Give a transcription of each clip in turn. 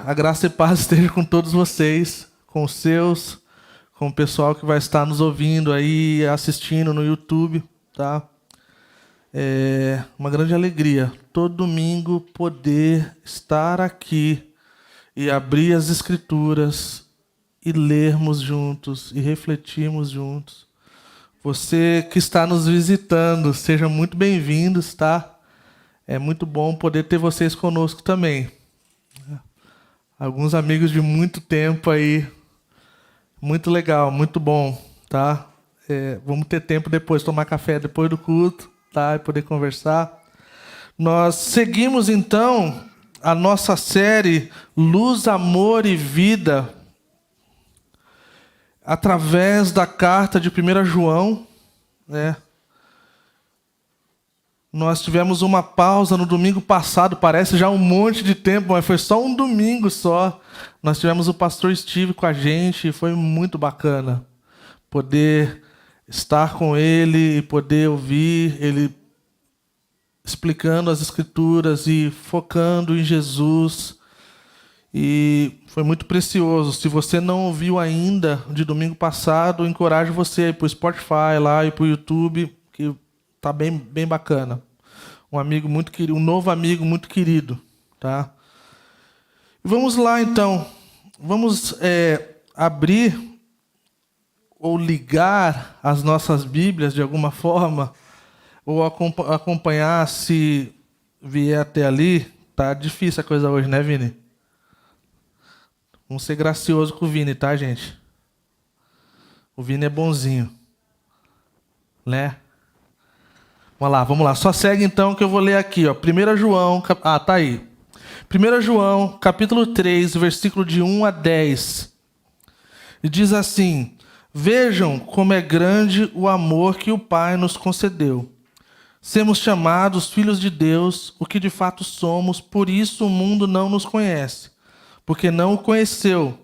A graça e paz esteja com todos vocês, com os seus, com o pessoal que vai estar nos ouvindo aí, assistindo no YouTube, tá? É uma grande alegria, todo domingo, poder estar aqui e abrir as Escrituras e lermos juntos e refletirmos juntos. Você que está nos visitando, sejam muito bem-vindos, tá? É muito bom poder ter vocês conosco também. Alguns amigos de muito tempo aí. Muito legal, muito bom, tá? Vamos ter tempo depois, tomar café depois do culto, tá? E poder conversar. Nós seguimos, então, a nossa série Luz, Amor e Vida, através da carta de 1 João, né? Nós tivemos uma pausa no domingo passado, parece já um monte de tempo, mas foi só um domingo só. Nós tivemos o pastor Steve com a gente, foi muito bacana poder estar com ele e poder ouvir ele explicando as Escrituras e focando em Jesus. E foi muito precioso. Se você não ouviu ainda de domingo passado, eu encorajo você a ir para o Spotify lá e para o YouTube, que tá bem bacana. Um amigo muito querido, um novo amigo muito querido, tá? Vamos lá, então. Vamos abrir ou ligar as nossas Bíblias de alguma forma, ou acompanhar se vier até ali. Tá difícil a coisa hoje, né, Vini? Vamos ser gracioso com o Vini, tá, gente? O Vini é bonzinho, né? Vamos lá. Só segue então que eu vou ler aqui, ó. 1 João, tá aí. 1 João, capítulo 3, versículo de 1 a 10. E diz assim: Vejam como é grande o amor que o Pai nos concedeu. Sermos chamados filhos de Deus, o que de fato somos, por isso o mundo não nos conhece, porque não o conheceu.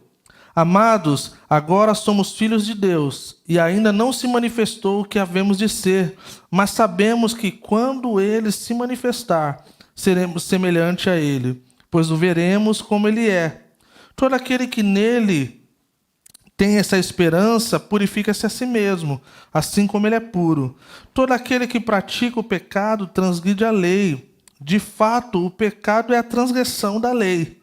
Amados, agora somos filhos de Deus, e ainda não se manifestou o que havemos de ser, mas sabemos que quando Ele se manifestar, seremos semelhante a Ele, pois o veremos como Ele é. Todo aquele que nele tem essa esperança, purifica-se a si mesmo, assim como Ele é puro. Todo aquele que pratica o pecado transgride a lei. De fato, o pecado é a transgressão da lei.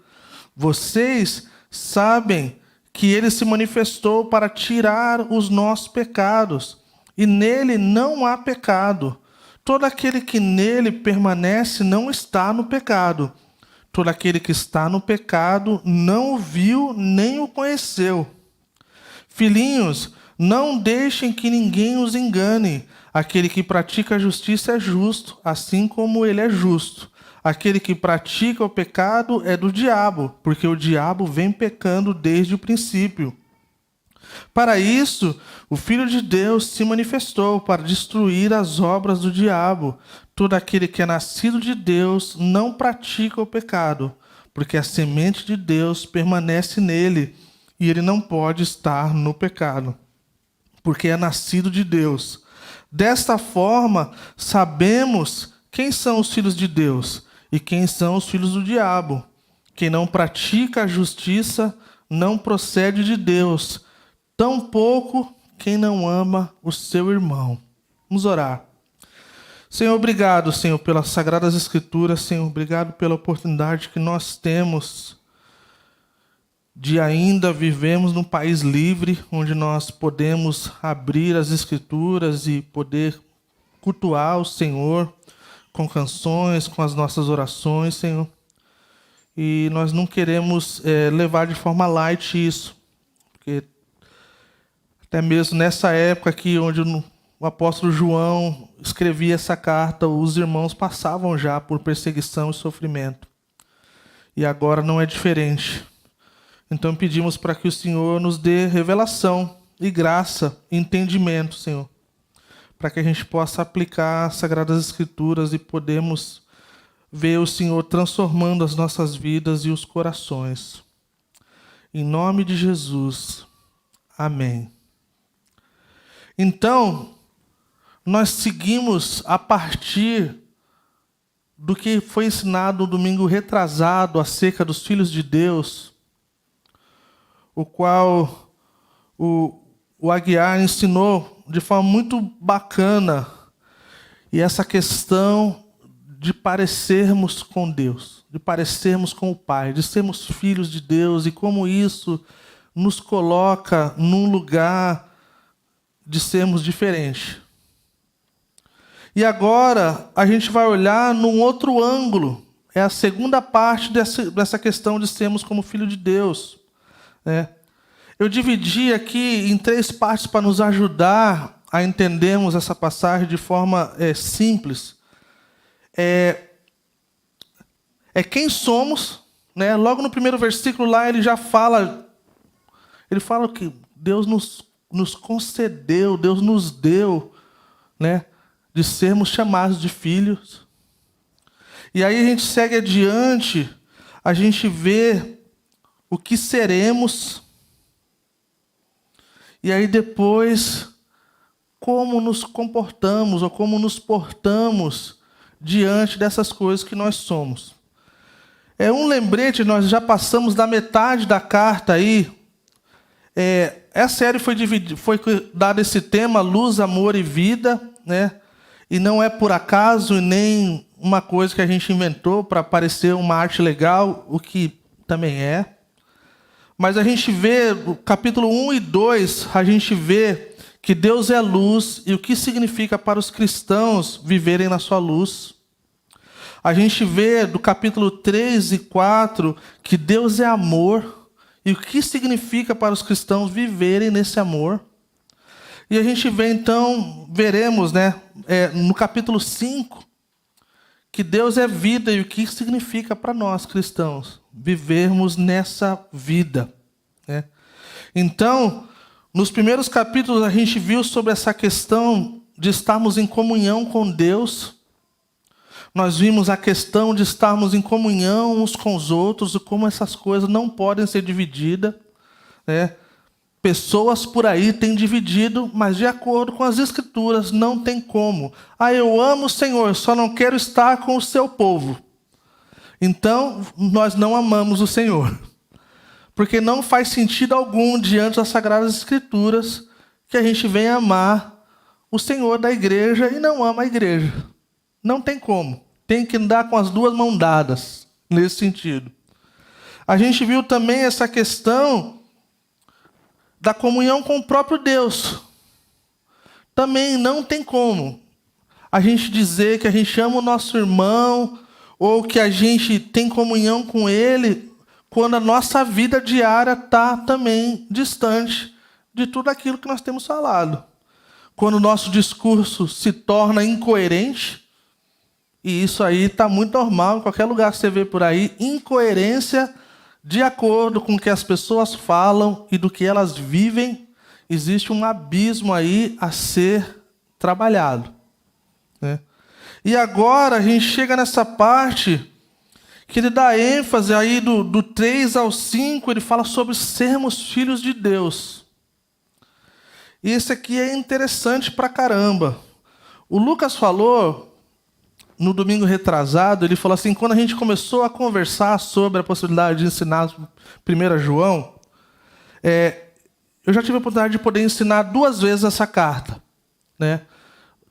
Vocês sabem que Ele se manifestou para tirar os nossos pecados, e nele não há pecado. Todo aquele que nele permanece não está no pecado. Todo aquele que está no pecado não o viu nem o conheceu. Filhinhos, não deixem que ninguém os engane. Aquele que pratica a justiça é justo, assim como ele é justo. Aquele que pratica o pecado é do diabo, porque o diabo vem pecando desde o princípio. Para isso, o Filho de Deus se manifestou para destruir as obras do diabo. Todo aquele que é nascido de Deus não pratica o pecado, porque a semente de Deus permanece nele, e ele não pode estar no pecado, porque é nascido de Deus. Desta forma, sabemos quem são os filhos de Deus e quem são os filhos do diabo. Quem não pratica a justiça não procede de Deus, tampouco quem não ama o seu irmão. Vamos orar. Senhor, obrigado, Senhor, pelas Sagradas Escrituras. Senhor, obrigado pela oportunidade que nós temos de ainda vivemos num país livre, onde nós podemos abrir as Escrituras e poder cultuar o Senhor com canções, com as nossas orações, Senhor. E nós não queremos levar de forma light isso, porque até mesmo nessa época aqui, onde o apóstolo João escrevia essa carta, os irmãos passavam já por perseguição e sofrimento. E agora não é diferente. Então pedimos para que o Senhor nos dê revelação e graça, entendimento, Senhor, para que a gente possa aplicar as Sagradas Escrituras e podemos ver o Senhor transformando as nossas vidas e os corações. Em nome de Jesus. Amém. Então, nós seguimos a partir do que foi ensinado no domingo retrasado acerca dos filhos de Deus, o qual o Aguiar ensinou de forma muito bacana, e essa questão de parecermos com Deus, de parecermos com o Pai, de sermos filhos de Deus, e como isso nos coloca num lugar de sermos diferentes. E agora a gente vai olhar num outro ângulo. É a segunda parte dessa questão de sermos como filho de Deus, né? Eu dividi aqui em 3 partes para nos ajudar a entendermos essa passagem de forma simples. É quem somos, né? Logo no primeiro versículo lá ele já fala, que Deus nos concedeu, Deus nos deu, né, de sermos chamados de filhos. E aí a gente segue adiante, a gente vê o que seremos, e aí depois como nos comportamos ou como nos portamos diante dessas coisas que nós somos. É um lembrete, nós já passamos da metade da carta aí. Essa série foi dado esse tema, luz, amor e vida, né? E não é por acaso e nem uma coisa que a gente inventou para parecer uma arte legal, o que também é. Mas a gente vê, no capítulo 1 e 2, a gente vê que Deus é luz e o que significa para os cristãos viverem na sua luz. A gente vê do capítulo 3 e 4 que Deus é amor e o que significa para os cristãos viverem nesse amor. E a gente vê então, veremos, né, no capítulo 5, que Deus é vida e o que significa para nós cristãos vivermos nessa vida, né? Então, nos primeiros capítulos a gente viu sobre essa questão de estarmos em comunhão com Deus. Nós vimos a questão de estarmos em comunhão uns com os outros e como essas coisas não podem ser divididas, né? Pessoas por aí têm dividido, mas de acordo com as Escrituras não tem como. Eu amo o Senhor, só não quero estar com o seu povo. Então, nós não amamos o Senhor. Porque não faz sentido algum, diante das Sagradas Escrituras, que a gente venha amar o Senhor da igreja e não ama a igreja. Não tem como. Tem que andar com as 2 mãos dadas, nesse sentido. A gente viu também essa questão da comunhão com o próprio Deus. Também não tem como a gente dizer que a gente ama o nosso irmão ou que a gente tem comunhão com ele quando a nossa vida diária está também distante de tudo aquilo que nós temos falado. Quando o nosso discurso se torna incoerente, e isso aí está muito normal, em qualquer lugar que você vê por aí, incoerência de acordo com o que as pessoas falam e do que elas vivem, existe um abismo aí a ser trabalhado, né? E agora a gente chega nessa parte que ele dá ênfase aí do 3 ao 5, ele fala sobre sermos filhos de Deus. E esse aqui é interessante pra caramba. O Lucas falou no domingo retrasado, ele falou assim, quando a gente começou a conversar sobre a possibilidade de ensinar 1 João, eu já tive a oportunidade de poder ensinar 2 vezes essa carta, né?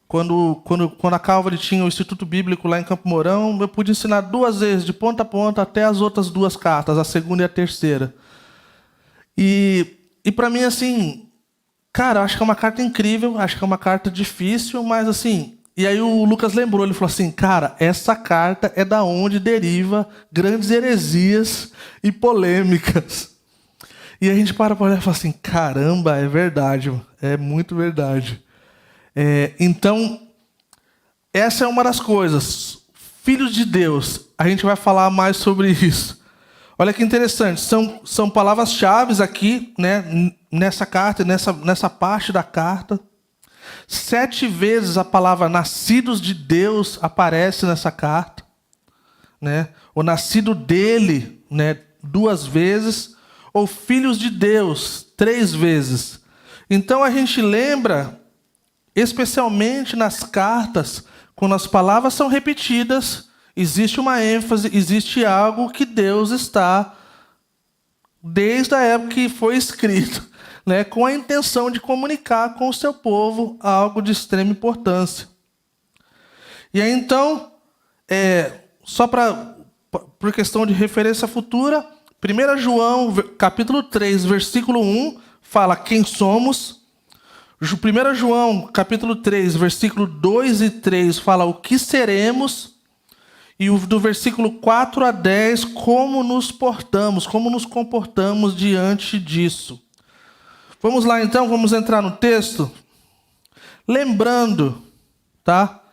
Quando a Calvary tinha o Instituto Bíblico lá em Campo Mourão, eu pude ensinar 2 vezes, de ponta a ponta, até as outras 2 cartas, a segunda e a terceira. E para mim, assim, cara, acho que é uma carta incrível, acho que é uma carta difícil, mas assim... E aí o Lucas lembrou, ele falou assim, cara, essa carta é da onde deriva grandes heresias e polêmicas. E a gente para olhar e fala assim, caramba, é verdade, é muito verdade. Então, essa é uma das coisas. Filhos de Deus, a gente vai falar mais sobre isso. Olha que interessante, são palavras-chave aqui, né, nessa carta, nessa parte da carta. 7 vezes a palavra nascidos de Deus aparece nessa carta, né? Ou nascido dele, né, 2 vezes, ou filhos de Deus 3 vezes. Então a gente lembra, especialmente nas cartas, quando as palavras são repetidas Existe uma ênfase, existe algo que Deus está, desde a época que foi escrito, né, com a intenção de comunicar com o seu povo algo de extrema importância. E aí, então, só por questão de referência futura, 1 João, capítulo 3, versículo 1, fala quem somos. 1 João, capítulo 3, versículo 2 e 3, fala o que seremos. E do versículo 4 a 10, como nos portamos, como nos comportamos diante disso. Vamos lá, então, vamos entrar no texto. Lembrando, tá,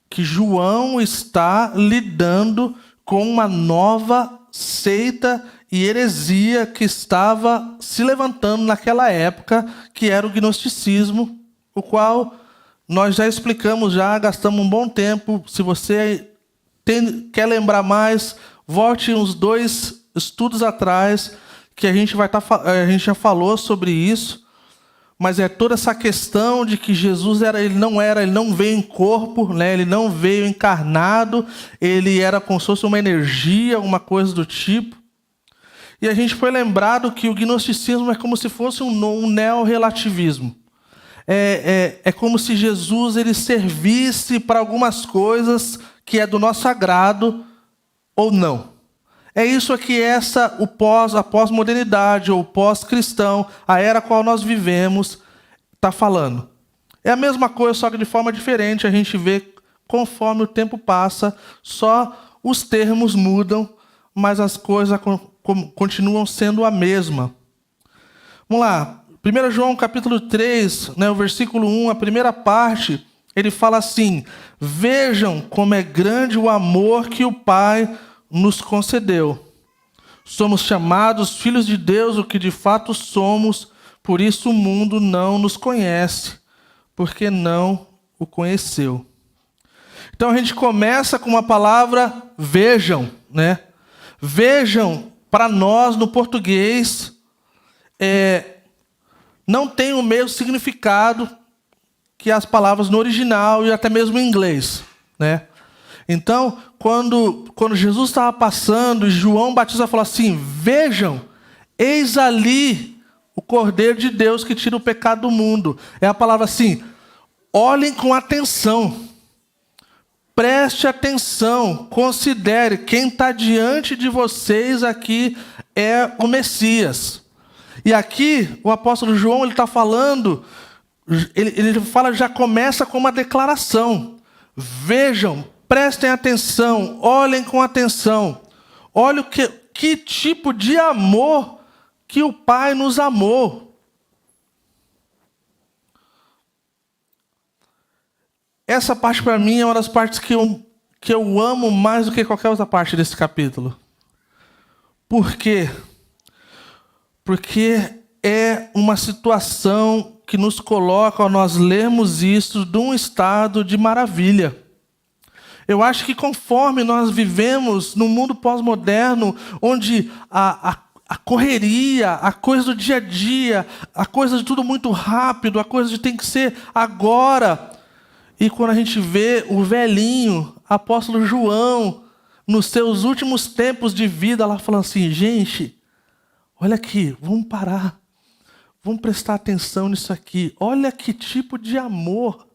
que João está lidando com uma nova seita e heresia que estava se levantando naquela época, que era o gnosticismo, o qual nós já explicamos, já gastamos um bom tempo. Se você quer lembrar mais, volte uns 2 estudos atrás, que a gente já falou sobre isso, mas é toda essa questão de que Jesus ele não veio em corpo, né? Ele não veio encarnado, ele era como se fosse uma energia, alguma coisa do tipo. E a gente foi lembrado que o gnosticismo é como se fosse um neorrelativismo. É como se Jesus ele servisse para algumas coisas que é do nosso agrado ou não. É isso aqui, a pós-modernidade ou pós-cristão, a era a qual nós vivemos, está falando. É a mesma coisa, só que de forma diferente. A gente vê conforme o tempo passa, só os termos mudam, mas as coisas continuam sendo a mesma. Vamos lá. 1 João capítulo 3, né, o versículo 1, a primeira parte, ele fala assim: vejam como é grande o amor que o Pai nos concedeu. Somos chamados filhos de Deus, o que de fato somos, por isso o mundo não nos conhece, porque não o conheceu. Então a gente começa com uma palavra vejam, né? Vejam, para nós no português, não tem o mesmo significado que as palavras no original e até mesmo em inglês, né? Então, quando Jesus estava passando, e João Batista falou assim: vejam, eis ali o Cordeiro de Deus que tira o pecado do mundo. É a palavra assim, olhem com atenção, preste atenção, considere, quem está diante de vocês aqui é o Messias. E aqui, o apóstolo João, ele está falando, ele fala, já começa com uma declaração. Vejam, prestem atenção, olhem com atenção. Olha que tipo de amor que o Pai nos amou. Essa parte para mim é uma das partes que eu amo mais do que qualquer outra parte desse capítulo. Por quê? Porque é uma situação que nos coloca, ao nós lermos isso, de um estado de maravilha. Eu acho que conforme nós vivemos num mundo pós-moderno, onde a correria, a coisa do dia a dia, a coisa de tudo muito rápido, a coisa de tem que ser agora. E quando a gente vê o velhinho, apóstolo João, nos seus últimos tempos de vida, lá falando assim: gente, olha aqui, vamos parar, vamos prestar atenção nisso aqui. Olha que tipo de amor,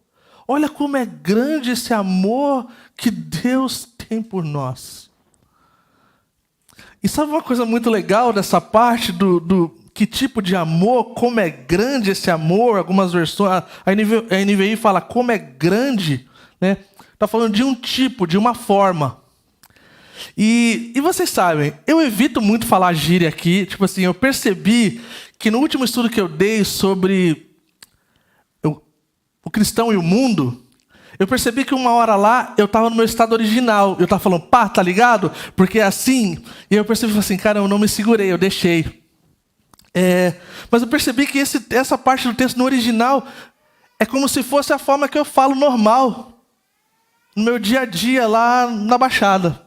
olha como é grande esse amor que Deus tem por nós. E sabe uma coisa muito legal dessa parte do que tipo de amor, como é grande esse amor? Algumas versões, a NVI fala como é grande, né? Está falando de um tipo, de uma forma. E vocês sabem, eu evito muito falar gíria aqui. Tipo assim, eu percebi que no último estudo que eu dei sobre o cristão e o mundo, eu percebi que uma hora lá, eu estava no meu estado original. Eu estava falando, pá, tá ligado? Porque é assim. E eu percebi assim, cara, eu não me segurei, eu deixei. Mas eu percebi que essa parte do texto no original é como se fosse a forma que eu falo normal, no meu dia a dia lá na Baixada.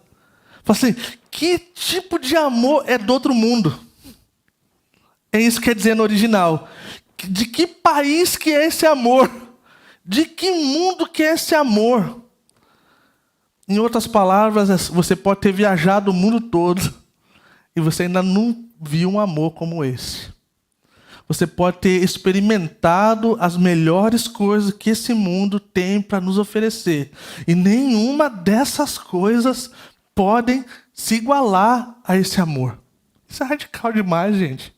Fala assim, que tipo de amor é do outro mundo? É isso que quer dizer no original. De que país que é esse amor? De que mundo que é esse amor? Em outras palavras, você pode ter viajado o mundo todo e você ainda não viu um amor como esse. Você pode ter experimentado as melhores coisas que esse mundo tem para nos oferecer. E nenhuma dessas coisas podem se igualar a esse amor. Isso é radical demais, gente.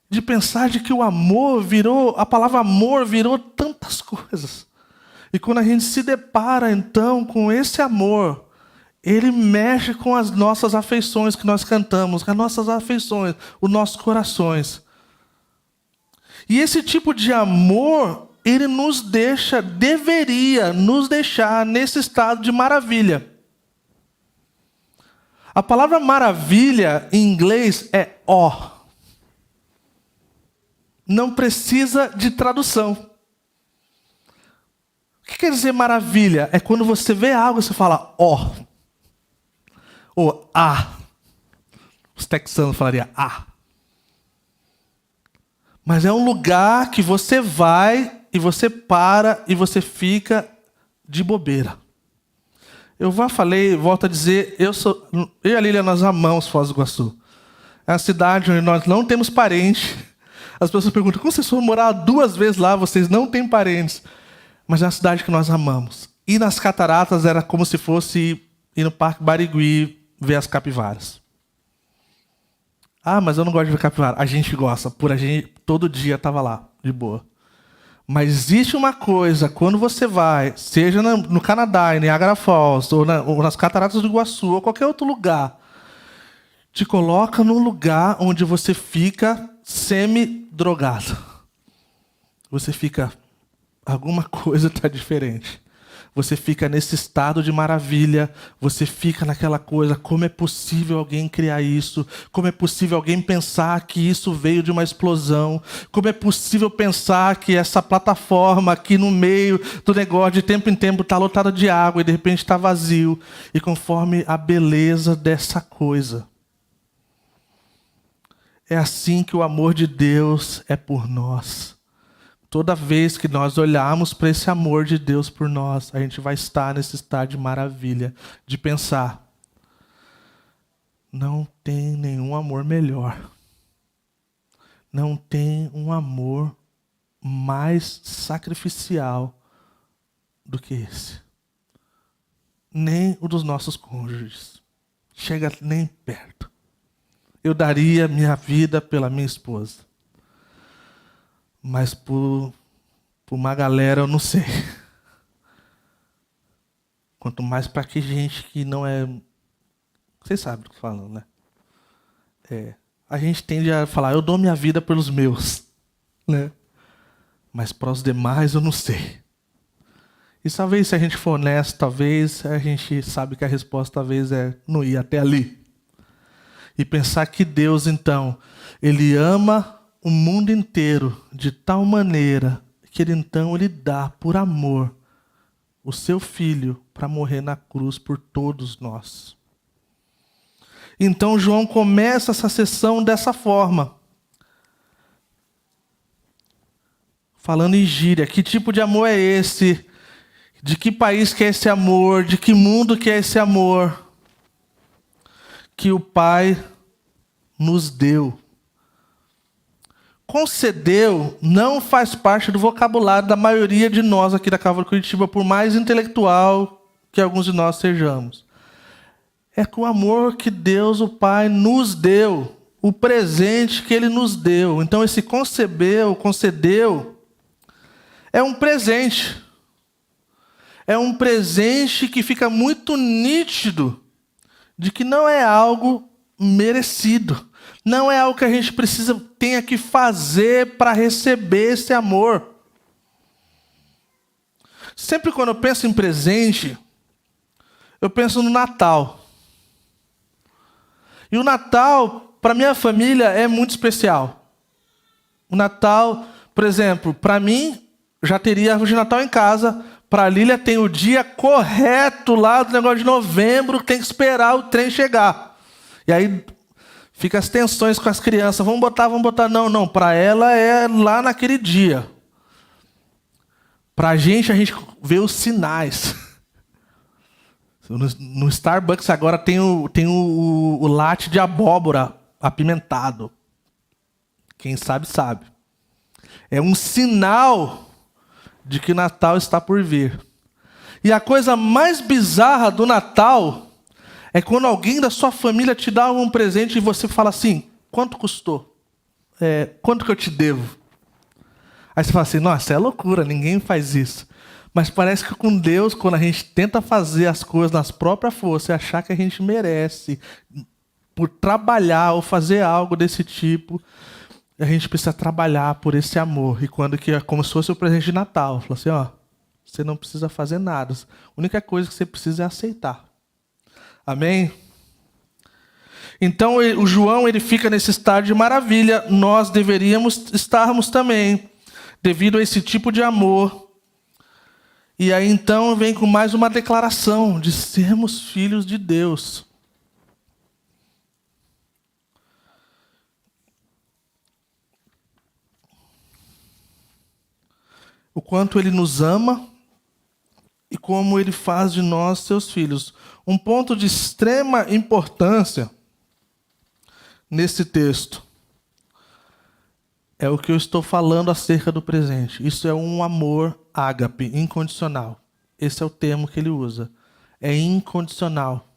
De pensar de que o amor virou, a palavra amor virou tantas coisas. E quando a gente se depara, então, com esse amor, ele mexe com as nossas afeições que nós cantamos, com as nossas afeições, os nossos corações. E esse tipo de amor, ele nos deixa, deveria nos deixar nesse estado de maravilha. A palavra maravilha, em inglês, é ó. Não precisa de tradução. O que quer dizer maravilha? É quando você vê algo e você fala ó. Ou ah. Os texanos falariam ah. Mas é um lugar que você vai e você para e você fica de bobeira. Eu já falei, volto a dizer, eu e a Lília, nós amamos Foz do Iguaçu. É uma cidade onde nós não temos parentes. As pessoas perguntam, como vocês foram morar 2 vezes lá, vocês não têm parentes? Mas é uma cidade que nós amamos. E nas cataratas era como se fosse ir no Parque Barigui ver as capivaras. Ah, mas eu não gosto de ver capivara. A gente gosta. Por a gente, todo dia estava lá, de boa. Mas existe uma coisa, quando você vai, seja no Canadá, em Niagara Falls, ou nas cataratas do Iguaçu, ou qualquer outro lugar, te coloca num lugar onde você fica semi-drogado. Você fica... Alguma coisa está diferente. Você fica nesse estado de maravilha. Você fica naquela coisa. Como é possível alguém criar isso? Como é possível alguém pensar que isso veio de uma explosão? Como é possível pensar que essa plataforma aqui no meio do negócio, de tempo em tempo, está lotada de água e de repente está vazio? E conforme a beleza dessa coisa. É assim que o amor de Deus é por nós. Toda vez que nós olharmos para esse amor de Deus por nós, a gente vai estar nesse estado de maravilha, de pensar, não tem nenhum amor melhor. Não tem um amor mais sacrificial do que esse. Nem o dos nossos cônjuges. Chega nem perto. Eu daria minha vida pela minha esposa. Mas por uma galera eu não sei. Quanto mais para que gente que não é... Vocês sabem o que eu tô falando, né? A gente tende a falar, eu dou minha vida pelos meus. Né? Mas para os demais eu não sei. E talvez, se a gente for honesto, talvez a gente sabe que a resposta talvez é não ir até ali. E pensar que Deus, então, Ele ama o mundo inteiro de tal maneira que ele dá por amor o seu filho para morrer na cruz por todos nós. Então João começa essa sessão dessa forma. Falando em gíria, que tipo de amor é esse? De que país que é esse amor? De que mundo que é esse amor? Que o Pai nos deu. Concedeu não faz parte do vocabulário da maioria de nós aqui da Calvary Curitiba, por mais intelectual que alguns de nós sejamos. É com o amor que Deus, o Pai, nos deu, o presente que Ele nos deu. Então esse concedeu, é um presente. É um presente que fica muito nítido de que não é algo merecido. Não é algo que a gente tenha que fazer para receber esse amor. Sempre quando eu penso em presente, eu penso no Natal. E o Natal, para minha família, é muito especial. O Natal, por exemplo, para mim, já teria árvore de Natal em casa. Para a Lília tem o dia correto lá do negócio de novembro, tem que esperar o trem chegar. E aí... Fica as tensões com as crianças. Vamos botar. Não. Para ela é lá naquele dia. Para a gente vê os sinais. No Starbucks agora tem o latte de abóbora apimentado. Quem sabe, sabe. É um sinal de que Natal está por vir. E a coisa mais bizarra do Natal é quando alguém da sua família te dá um presente e você fala assim, quanto custou? Quanto que eu te devo? Aí você fala assim, nossa, é loucura, ninguém faz isso. Mas parece que com Deus, quando a gente tenta fazer as coisas nas próprias forças e achar que a gente merece, por trabalhar ou fazer algo desse tipo, a gente precisa trabalhar por esse amor. E quando que é como se fosse o presente de Natal. Fala assim, ó, você não precisa fazer nada. A única coisa que você precisa é aceitar. Amém? Então o João ele fica nesse estado de maravilha. Nós deveríamos estarmos também, devido a esse tipo de amor. E aí então vem com mais uma declaração de sermos filhos de Deus. O quanto Ele nos ama e como Ele faz de nós seus filhos. Um ponto de extrema importância nesse texto é o que eu estou falando acerca do presente. Isso é um amor ágape, incondicional. Esse é o termo que ele usa. É incondicional.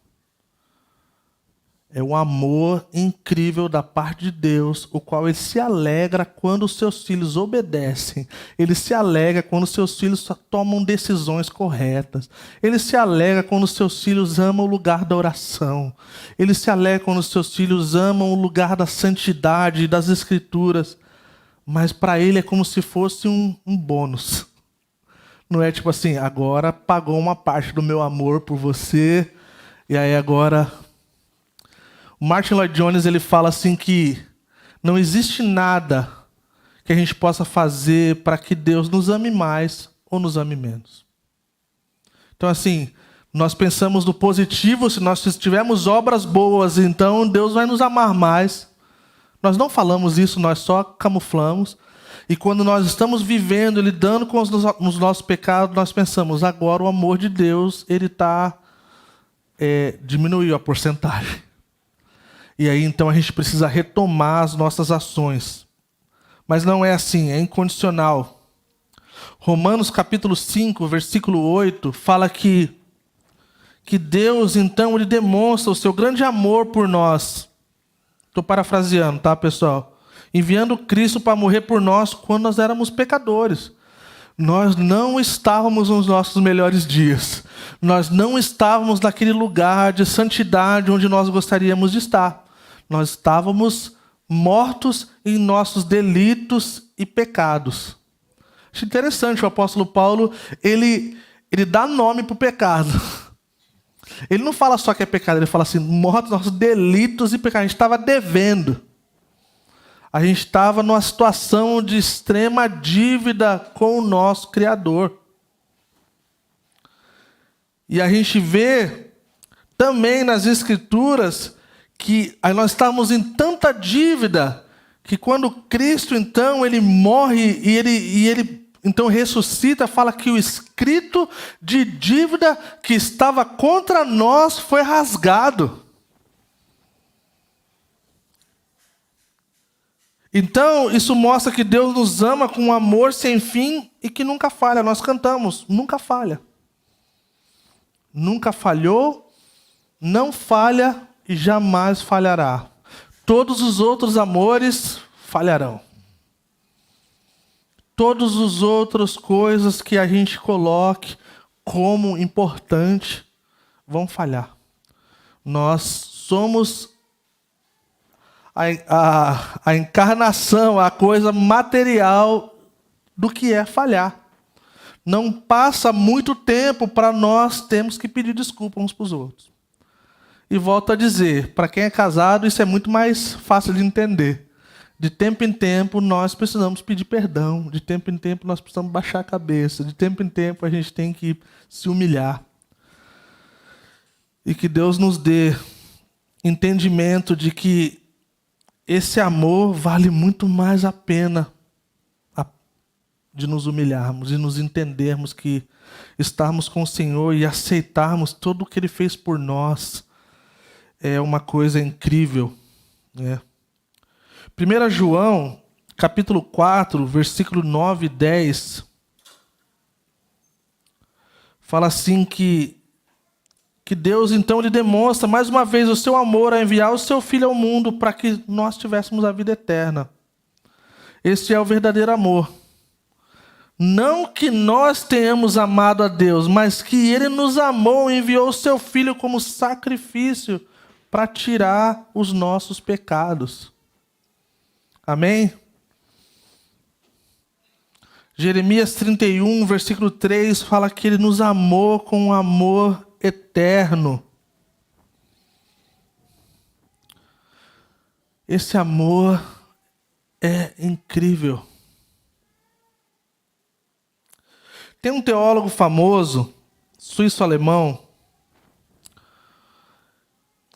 É um amor incrível da parte de Deus, o qual ele se alegra quando os seus filhos obedecem. Ele se alegra quando os seus filhos tomam decisões corretas. Ele se alegra quando os seus filhos amam o lugar da oração. Ele se alegra quando os seus filhos amam o lugar da santidade, das escrituras. Mas para ele é como se fosse um bônus. Não é tipo assim, agora pagou uma parte do meu amor por você, e aí agora... O Martin Lloyd Jones ele fala assim que não existe nada que a gente possa fazer para que Deus nos ame mais ou nos ame menos. Então assim, nós pensamos no positivo, se nós tivermos obras boas, então Deus vai nos amar mais. Nós não falamos isso, nós só camuflamos. E quando nós estamos vivendo, lidando com os nossos pecados, nós pensamos, agora o amor de Deus, ele diminuiu a porcentagem. E aí, então, a gente precisa retomar as nossas ações. Mas não é assim, é incondicional. Romanos capítulo 5, versículo 8, fala que Deus, então, ele demonstra o seu grande amor por nós. Estou parafraseando, tá, pessoal? Enviando Cristo para morrer por nós quando nós éramos pecadores. Nós não estávamos nos nossos melhores dias. Nós não estávamos naquele lugar de santidade onde nós gostaríamos de estar. Nós estávamos mortos em nossos delitos e pecados. Acho interessante, o apóstolo Paulo, ele dá nome para o pecado. Ele não fala só que é pecado, ele fala assim, mortos nossos delitos e pecados. A gente estava devendo. A gente estava numa situação de extrema dívida com o nosso Criador. E a gente vê também nas Escrituras que nós estávamos em tanta dívida que quando Cristo, então, ele morre e ele então ressuscita, fala que o escrito de dívida que estava contra nós foi rasgado. Então, isso mostra que Deus nos ama com um amor sem fim e que nunca falha. Nós cantamos, nunca falha. Nunca falhou, não falha e jamais falhará. Todos os outros amores falharão. Todas as outras coisas que a gente coloque como importante vão falhar. Nós somos a encarnação, a coisa material do que é falhar. Não passa muito tempo para nós termos que pedir desculpa uns para os outros. E volto a dizer, para quem é casado, isso é muito mais fácil de entender. De tempo em tempo, nós precisamos pedir perdão. De tempo em tempo, nós precisamos baixar a cabeça. De tempo em tempo, a gente tem que se humilhar. E que Deus nos dê entendimento de que esse amor vale muito mais a pena de nos humilharmos, de nos entendermos que estarmos com o Senhor e aceitarmos tudo o que Ele fez por nós é uma coisa incrível, né? 1 João, capítulo 4, versículo 9 e 10, fala assim que Deus, então, Ele demonstra mais uma vez o seu amor a enviar o seu Filho ao mundo para que nós tivéssemos a vida eterna. Este é o verdadeiro amor. Não que nós tenhamos amado a Deus, mas que Ele nos amou e enviou o seu Filho como sacrifício para tirar os nossos pecados. Amém? Jeremias 31, versículo 3, fala que Ele nos amou com um amor eterno. Esse amor é incrível. Tem um teólogo famoso, suíço-alemão,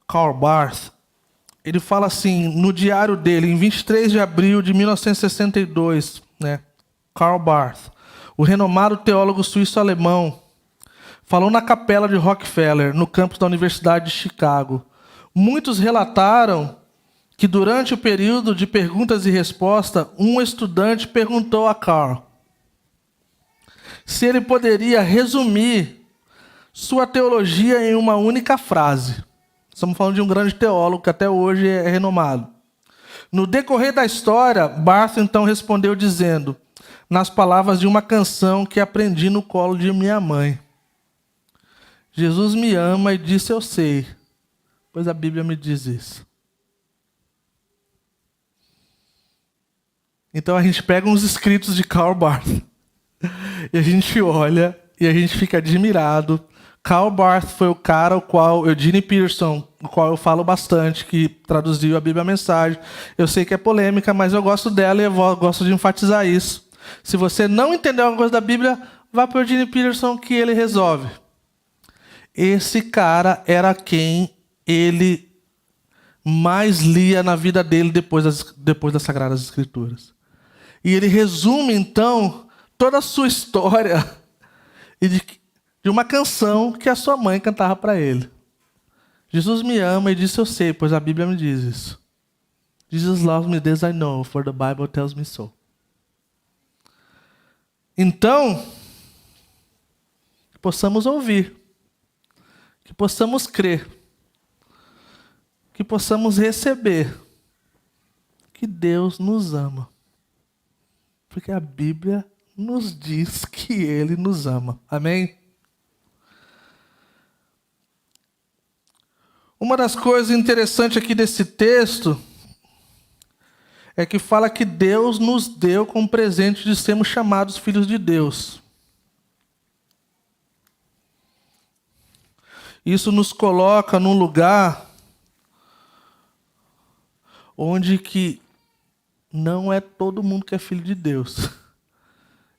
Karl Barth. Ele fala assim, no diário dele, em 23 de abril de 1962, né? Karl Barth, o renomado teólogo suíço-alemão, falou na capela de Rockefeller, no campus da Universidade de Chicago. Muitos relataram que durante o período de perguntas e respostas, um estudante perguntou a Karl se ele poderia resumir sua teologia em uma única frase. Estamos falando de um grande teólogo que até hoje é renomado. No decorrer da história, Barth então respondeu dizendo, nas palavras de uma canção que aprendi no colo de minha mãe: Jesus me ama e disse eu sei, pois a Bíblia me diz isso. Então a gente pega uns escritos de Karl Barth e a gente olha e a gente fica admirado. Karl Barth foi o cara o qual Eugene Peterson, o qual eu falo bastante, que traduziu a Bíblia Mensagem. Eu sei que é polêmica, mas eu gosto dela e eu gosto de enfatizar isso. Se você não entendeu alguma coisa da Bíblia, vá para o Eugene Peterson que ele resolve. Esse cara era quem ele mais lia na vida dele depois das Sagradas Escrituras. E ele resume, então, toda a sua história de uma canção que a sua mãe cantava para ele. Jesus me ama e disse eu sei, pois a Bíblia me diz isso. Jesus loves me, this I know, for the Bible tells me so. Então, que possamos ouvir, que possamos crer, que possamos receber que Deus nos ama. Porque a Bíblia nos diz que Ele nos ama. Amém? Uma das coisas interessantes aqui desse texto é que fala que Deus nos deu como presente de sermos chamados filhos de Deus. Isso nos coloca num lugar onde que não é todo mundo que é filho de Deus.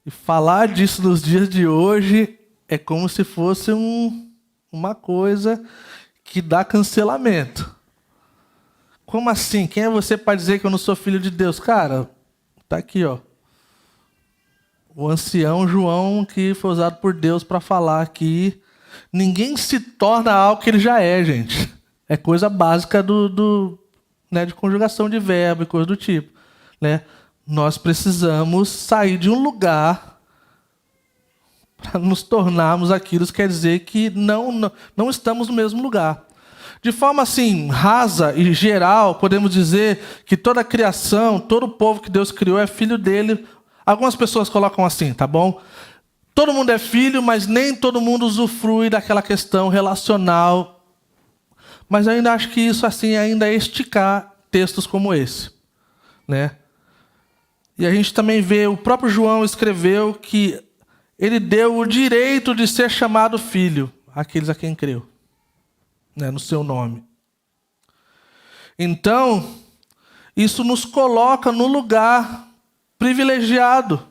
E falar disso nos dias de hoje é como se fosse uma coisa que dá cancelamento. Como assim? Quem é você para dizer que eu não sou filho de Deus? Cara, tá aqui, ó. O ancião João, que foi usado por Deus para falar que ninguém se torna algo que ele já é, gente. É coisa básica né, de conjugação de verbo e coisa do tipo. Né? Nós precisamos sair de um lugar para nos tornarmos aquilo que quer dizer que não estamos no mesmo lugar. De forma assim, rasa e geral, podemos dizer que toda a criação, todo o povo que Deus criou é filho dele. Algumas pessoas colocam assim, tá bom? Todo mundo é filho, mas nem todo mundo usufrui daquela questão relacional. Mas eu ainda acho que isso assim ainda é esticar textos como esse, né? E a gente também vê, o próprio João escreveu que ele deu o direito de ser chamado filho àqueles a quem creu, né, no seu nome. Então, isso nos coloca no lugar privilegiado.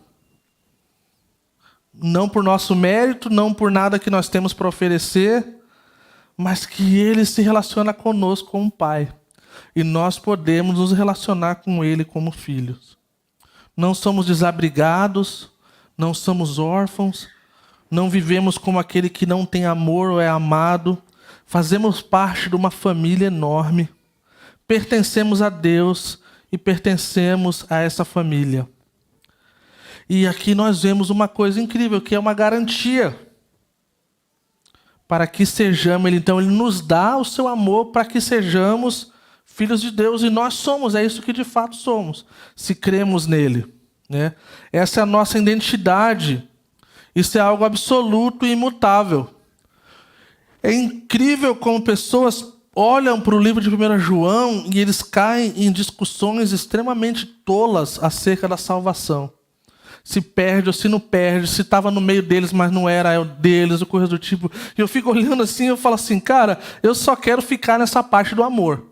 Não por nosso mérito, não por nada que nós temos para oferecer, mas que Ele se relaciona conosco como Pai. E nós podemos nos relacionar com Ele como filhos. Não somos desabrigados, não somos órfãos, não vivemos como aquele que não tem amor ou é amado, fazemos parte de uma família enorme, pertencemos a Deus e pertencemos a essa família. E aqui nós vemos uma coisa incrível, que é uma garantia para que sejamos, então ele nos dá o seu amor para que sejamos filhos de Deus, e nós somos, é isso que de fato somos, se cremos nele, né? Essa é a nossa identidade, isso é algo absoluto e imutável. É incrível como pessoas olham para o livro de 1 João e eles caem em discussões extremamente tolas acerca da salvação. Se perde ou se não perde, se estava no meio deles, mas não era deles, ou coisa do tipo. E eu fico olhando assim, eu falo assim, cara, eu só quero ficar nessa parte do amor.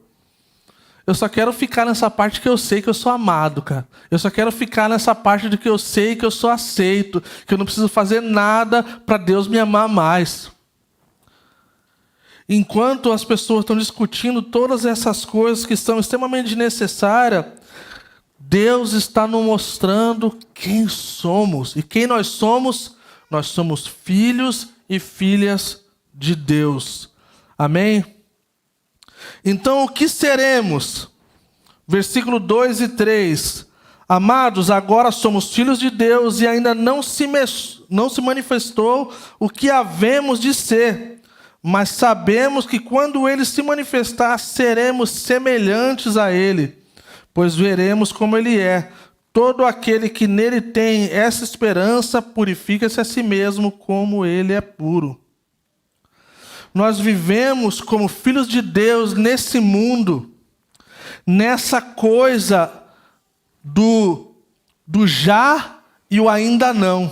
Eu só quero ficar nessa parte que eu sei que eu sou amado, cara. Eu só quero ficar nessa parte de que eu sei que eu sou aceito, que eu não preciso fazer nada para Deus me amar mais. Enquanto as pessoas estão discutindo todas essas coisas que são extremamente necessárias, Deus está nos mostrando quem somos. E quem nós somos? Nós somos filhos e filhas de Deus. Amém? Então, o que seremos? Versículo 2 e 3. Amados, agora somos filhos de Deus e ainda não se manifestou o que havemos de ser. Mas sabemos que quando Ele se manifestar, seremos semelhantes a Ele, pois veremos como Ele é. Todo aquele que nele tem essa esperança, purifica-se a si mesmo como Ele é puro. Nós vivemos como filhos de Deus nesse mundo, nessa coisa do já e o ainda não.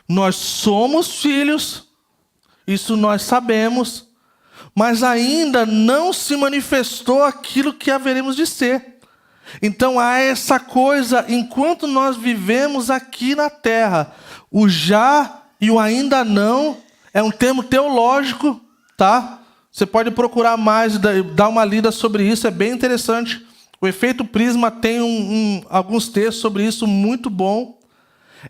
Nós somos filhos, isso nós sabemos, mas ainda não se manifestou aquilo que haveremos de ser. Então há essa coisa, enquanto nós vivemos aqui na terra, o já e o ainda não é um termo teológico, tá? Você pode procurar mais e dar uma lida sobre isso, é bem interessante. O Efeito Prisma tem alguns textos sobre isso muito bom.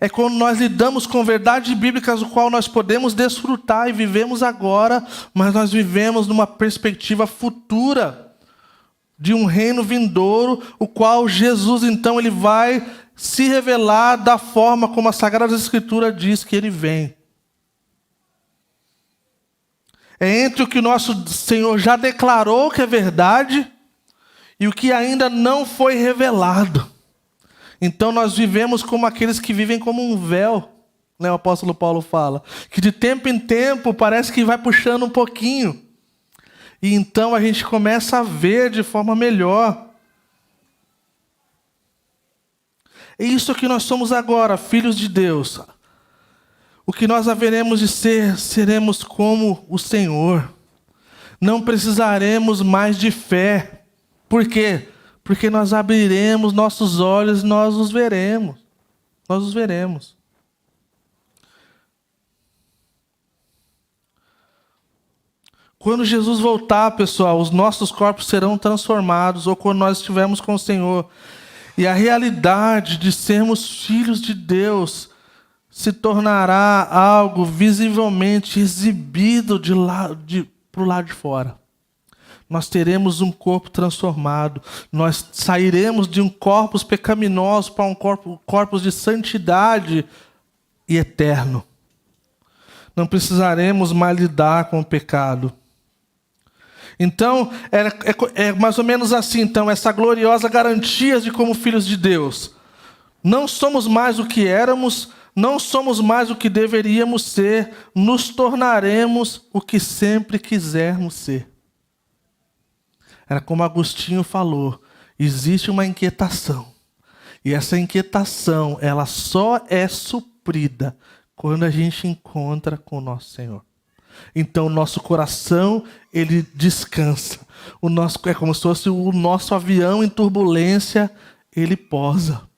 É quando nós lidamos com verdades bíblicas, o qual nós podemos desfrutar e vivemos agora, mas nós vivemos numa perspectiva futura de um reino vindouro, o qual Jesus, então, ele vai se revelar da forma como a Sagrada Escritura diz que ele vem. É entre o que nosso Senhor já declarou que é verdade e o que ainda não foi revelado. Então nós vivemos como aqueles que vivem como um véu, né? O apóstolo Paulo fala, que de tempo em tempo parece que vai puxando um pouquinho. E então a gente começa a ver de forma melhor. É isso que nós somos agora, filhos de Deus. O que nós haveremos de ser, seremos como o Senhor. Não precisaremos mais de fé. Por quê? Porque nós abriremos nossos olhos e nós os veremos. Nós os veremos. Quando Jesus voltar, pessoal, os nossos corpos serão transformados, ou quando nós estivermos com o Senhor. E a realidade de sermos filhos de Deus se tornará algo visivelmente exibido para o lado de fora. Nós teremos um corpo transformado. Nós sairemos de um corpus pecaminoso para um corpus de santidade e eterno. Não precisaremos mais lidar com o pecado. Então, é mais ou menos assim, então, essa gloriosa garantia de como filhos de Deus. Não somos mais o que éramos, não somos mais o que deveríamos ser, nos tornaremos o que sempre quisermos ser. Era como Agostinho falou, existe uma inquietação. E essa inquietação, ela só é suprida quando a gente encontra com o nosso Senhor. Então o nosso coração, ele descansa. É como se fosse o nosso avião em turbulência, ele posa.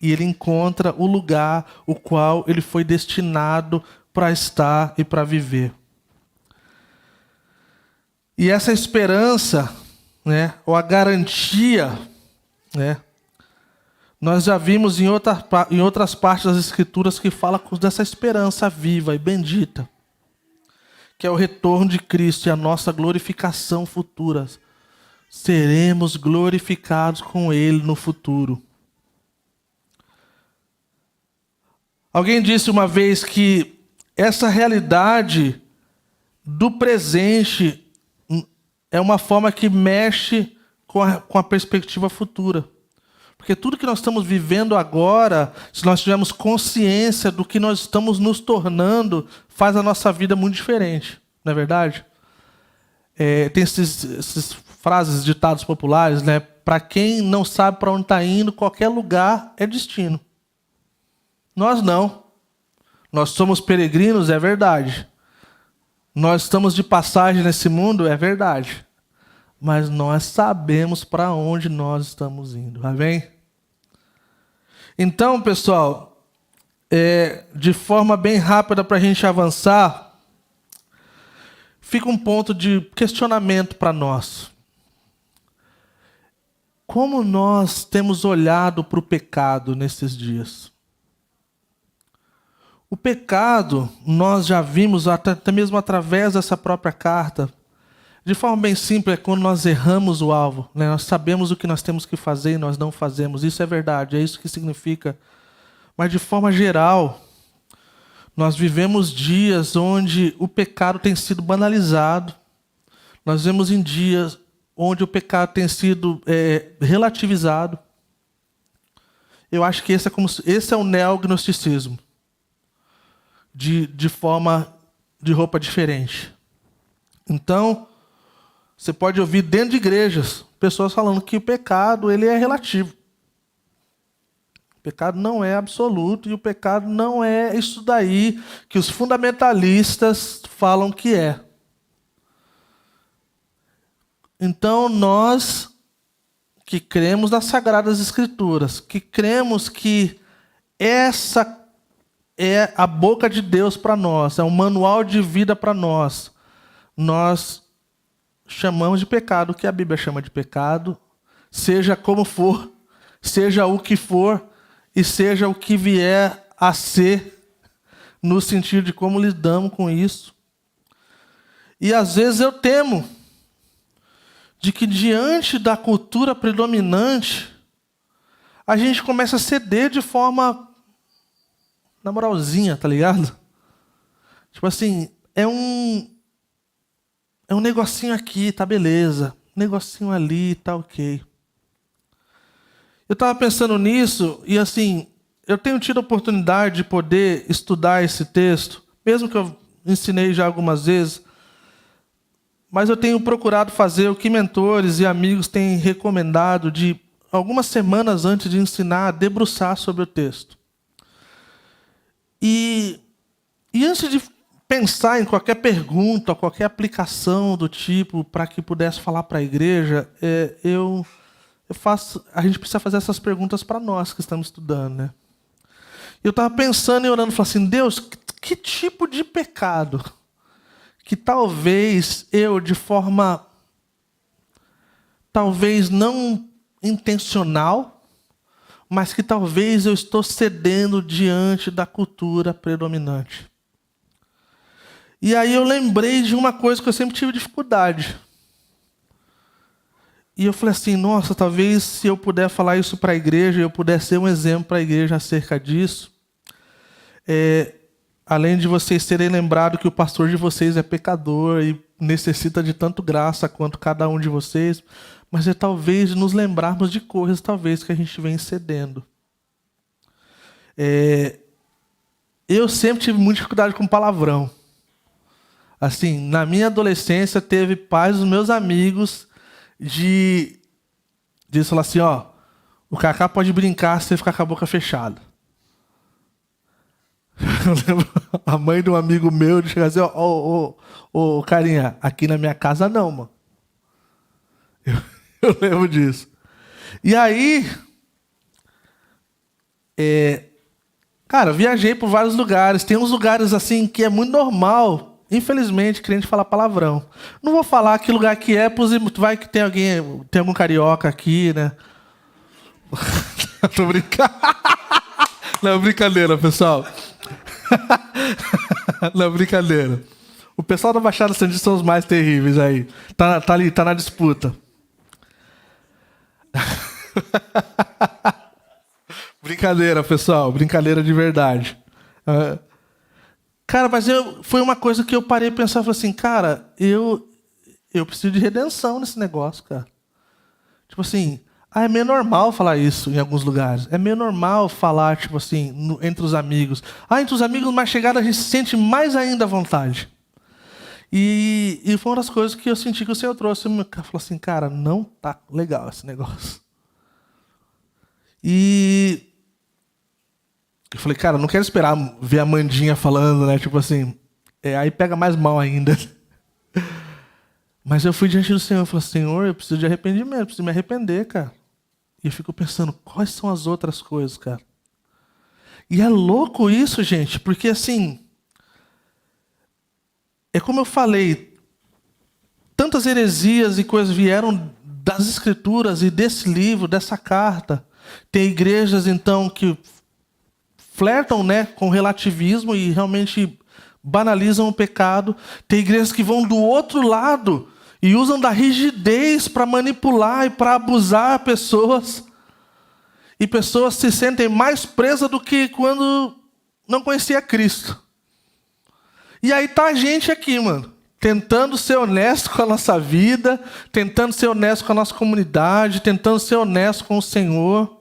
E ele encontra o lugar o qual ele foi destinado para estar e para viver. E essa esperança, né, ou a garantia, né, Nós já vimos em outras partes das Escrituras que fala dessa esperança viva e bendita, que é o retorno de Cristo e a nossa glorificação futura. Seremos glorificados com Ele no futuro. Alguém disse uma vez que essa realidade do presente é uma forma que mexe com a perspectiva futura. Porque tudo que nós estamos vivendo agora, se nós tivermos consciência do que nós estamos nos tornando, faz a nossa vida muito diferente, não é verdade? Tem essas frases, ditados populares, né? Para quem não sabe para onde está indo, qualquer lugar é destino. Nós não. Nós somos peregrinos, é verdade. Nós estamos de passagem nesse mundo, é verdade. Mas nós sabemos para onde nós estamos indo. Amém? Então, pessoal, de forma bem rápida para a gente avançar, fica um ponto de questionamento para nós. Como nós temos olhado para o pecado nesses dias? O pecado, nós já vimos, até mesmo através dessa própria carta, de forma bem simples, é quando nós erramos o alvo, né? Nós sabemos o que nós temos que fazer e nós não fazemos. Isso é verdade, é isso que significa. Mas de forma geral, nós vivemos dias onde o pecado tem sido banalizado. Nós vivemos em dias onde o pecado tem sido relativizado. Eu acho que esse é o neognosticismo. De forma de roupa diferente. Então, você pode ouvir dentro de igrejas pessoas falando que o pecado ele é relativo. O pecado não é absoluto e o pecado não é isso daí que os fundamentalistas falam que é. Então, nós que cremos nas Sagradas Escrituras, que cremos que essa é a boca de Deus para nós, é um manual de vida para nós. Nós chamamos de pecado o que a Bíblia chama de pecado, seja como for, seja o que for e seja o que vier a ser, no sentido de como lidamos com isso. E às vezes eu temo de que diante da cultura predominante, a gente começa a ceder de forma na moralzinha, tá ligado? Tipo assim, é um negocinho aqui, tá beleza. Negocinho ali, tá ok. Eu estava pensando nisso e assim, eu tenho tido a oportunidade de poder estudar esse texto, mesmo que eu ensinei já algumas vezes, mas eu tenho procurado fazer o que mentores e amigos têm recomendado de algumas semanas antes de ensinar, debruçar sobre o texto. E antes de pensar em qualquer pergunta, qualquer aplicação do tipo para que pudesse falar para a igreja, a gente precisa fazer essas perguntas para nós que estamos estudando, né? Eu estava pensando e orando, falando assim, Deus, que tipo de pecado que talvez eu, de forma talvez não intencional, mas que talvez eu estou cedendo diante da cultura predominante. E aí eu lembrei de uma coisa que eu sempre tive dificuldade. E eu falei assim, nossa, talvez se eu puder falar isso para a igreja, eu puder ser um exemplo para a igreja acerca disso. Além de vocês terem lembrado que o pastor de vocês é pecador e necessita de tanto graça quanto cada um de vocês, mas talvez nos lembrarmos de coisas talvez que a gente vem cedendo. Eu sempre tive muita dificuldade com palavrão. Assim, na minha adolescência, teve pais dos meus amigos de falar assim, ó, o Cacá pode brincar se você ficar com a boca fechada. Eu lembro a mãe de um amigo meu de chegar assim, ó, carinha, aqui na minha casa não, mano. Eu lembro disso. E aí, cara, viajei por vários lugares. Tem uns lugares assim que é muito normal, infelizmente, crente falar palavrão. Não vou falar que lugar que é, vai que tem algum carioca aqui, né? Tô brincando. Não, brincadeira, pessoal. Não, brincadeira. O pessoal da Baixada Santista são os mais terríveis aí. Tá ali, tá na disputa. Brincadeira, pessoal. Brincadeira de verdade. Cara, mas foi uma coisa que eu parei de pensar. Falei assim, cara, eu preciso de redenção nesse negócio, cara. Tipo assim, é meio normal falar isso em alguns lugares. É meio normal falar, tipo assim, entre os amigos. Entre os amigos mais chegados a gente se sente mais ainda à vontade. E foi uma das coisas que eu senti que o Senhor trouxe. Ele falou assim, cara, não tá legal esse negócio. E eu falei, cara, não quero esperar ver a Mandinha falando, né? Tipo assim, aí pega mais mal ainda. Mas eu fui diante do Senhor e falei, Senhor, eu preciso de arrependimento, eu preciso me arrepender, cara. E eu fico pensando, quais são as outras coisas, cara? E é louco isso, gente, porque assim, é como eu falei, tantas heresias e coisas vieram das Escrituras e desse livro, dessa carta. Tem igrejas, então, que flertam, né, com relativismo e realmente banalizam o pecado. Tem igrejas que vão do outro lado e usam da rigidez para manipular e para abusar pessoas. E pessoas se sentem mais presas do que quando não conhecia Cristo. E aí tá a gente aqui, mano, tentando ser honesto com a nossa vida, tentando ser honesto com a nossa comunidade, tentando ser honesto com o Senhor.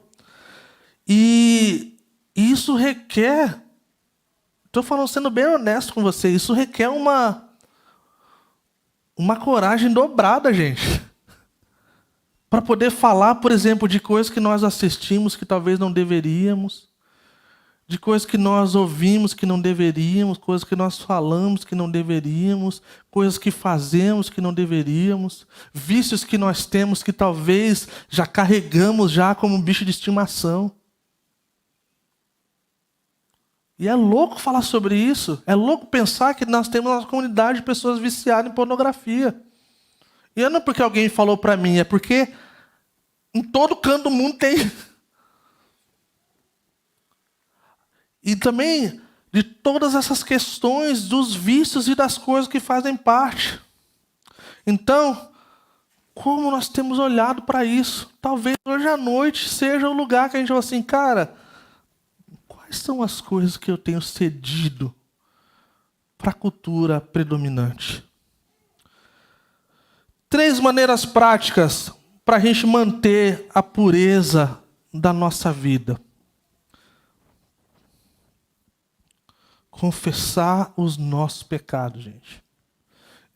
E isso requer, estou falando sendo bem honesto com você, isso requer uma coragem dobrada, gente. Para poder falar, por exemplo, de coisas que nós assistimos que talvez não deveríamos, de coisas que nós ouvimos que não deveríamos, coisas que nós falamos que não deveríamos, coisas que fazemos que não deveríamos, vícios que nós temos que talvez já carregamos já como um bicho de estimação. E é louco falar sobre isso, é louco pensar que nós temos uma comunidade de pessoas viciadas em pornografia. E não é porque alguém falou para mim, é porque em todo canto do mundo tem. E também de todas essas questões dos vícios e das coisas que fazem parte. Então, como nós temos olhado para isso? Talvez hoje à noite seja o lugar que a gente fala assim, cara, quais são as coisas que eu tenho cedido para a cultura predominante? 3 maneiras práticas para a gente manter a pureza da nossa vida. Confessar os nossos pecados, gente.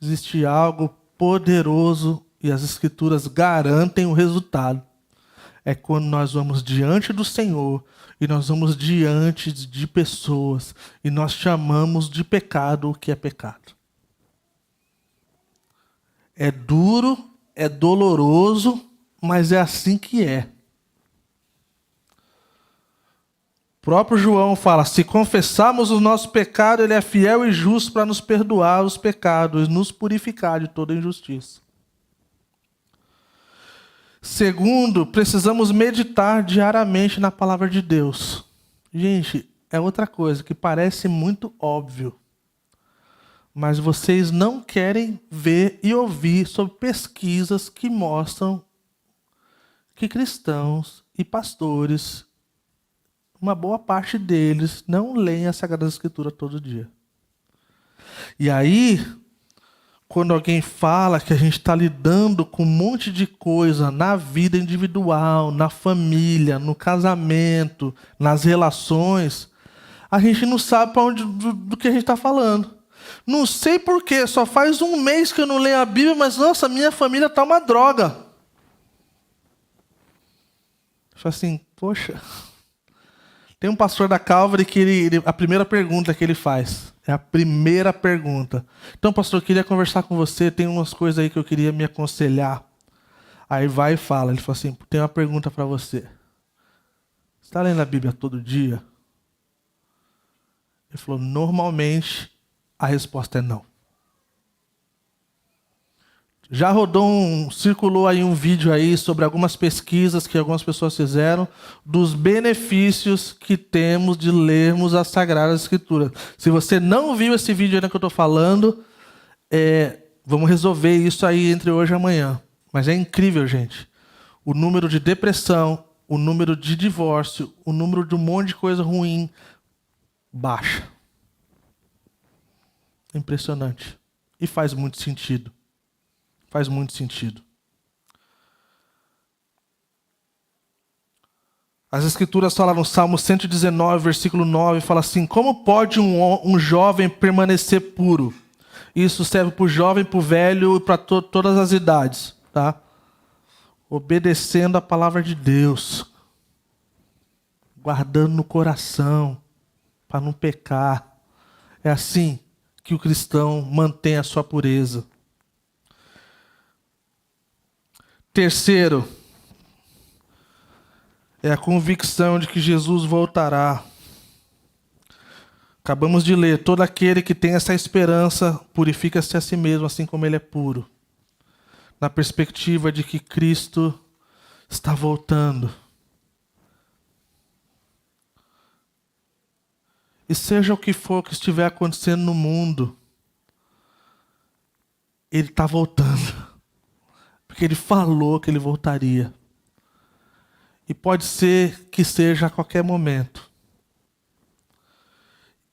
Existe algo poderoso e as Escrituras garantem o resultado. É quando nós vamos diante do Senhor e nós vamos diante de pessoas e nós chamamos de pecado o que é pecado. É duro, é doloroso, mas é assim que é. O próprio João fala, se confessarmos o nosso pecado, ele é fiel e justo para nos perdoar os pecados e nos purificar de toda injustiça. Segundo, precisamos meditar diariamente na palavra de Deus. Gente, é outra coisa que parece muito óbvio, mas vocês não querem ver e ouvir sobre pesquisas que mostram que cristãos e pastores, uma boa parte deles, não leem a Sagrada Escritura todo dia. E aí, quando alguém fala que a gente está lidando com um monte de coisa na vida individual, na família, no casamento, nas relações, a gente não sabe para onde do que a gente está falando. Não sei porquê, só faz 1 mês que eu não leio a Bíblia, mas nossa, minha família está uma droga. Eu falo assim, poxa. Tem um pastor da Calvary que a primeira pergunta que ele faz, é a primeira pergunta. Então, pastor, eu queria conversar com você, tem umas coisas aí que eu queria me aconselhar. Aí vai e fala, ele fala assim, tem uma pergunta para você. Você está lendo a Bíblia todo dia? Ele falou, normalmente a resposta é não. Já circulou aí um vídeo aí sobre algumas pesquisas que algumas pessoas fizeram dos benefícios que temos de lermos as Sagradas Escrituras. Se você não viu esse vídeo ainda que eu estou falando, vamos resolver isso aí entre hoje e amanhã. Mas é incrível, gente. O número de depressão, o número de divórcio, o número de um monte de coisa ruim baixa. Impressionante. E faz muito sentido. Faz muito sentido. As Escrituras falam no Salmo 119, versículo 9, fala assim: como pode um jovem permanecer puro? Isso serve para o jovem, para o velho e para todas as idades. Tá? Obedecendo a palavra de Deus. Guardando no coração, para não pecar. É assim que o cristão mantém a sua pureza. Terceiro, é a convicção de que Jesus voltará. Acabamos de ler: todo aquele que tem essa esperança purifica-se a si mesmo, assim como ele é puro. Na perspectiva de que Cristo está voltando. E seja o que for que estiver acontecendo no mundo, Ele está voltando. Porque Ele falou que Ele voltaria. E pode ser que seja a qualquer momento.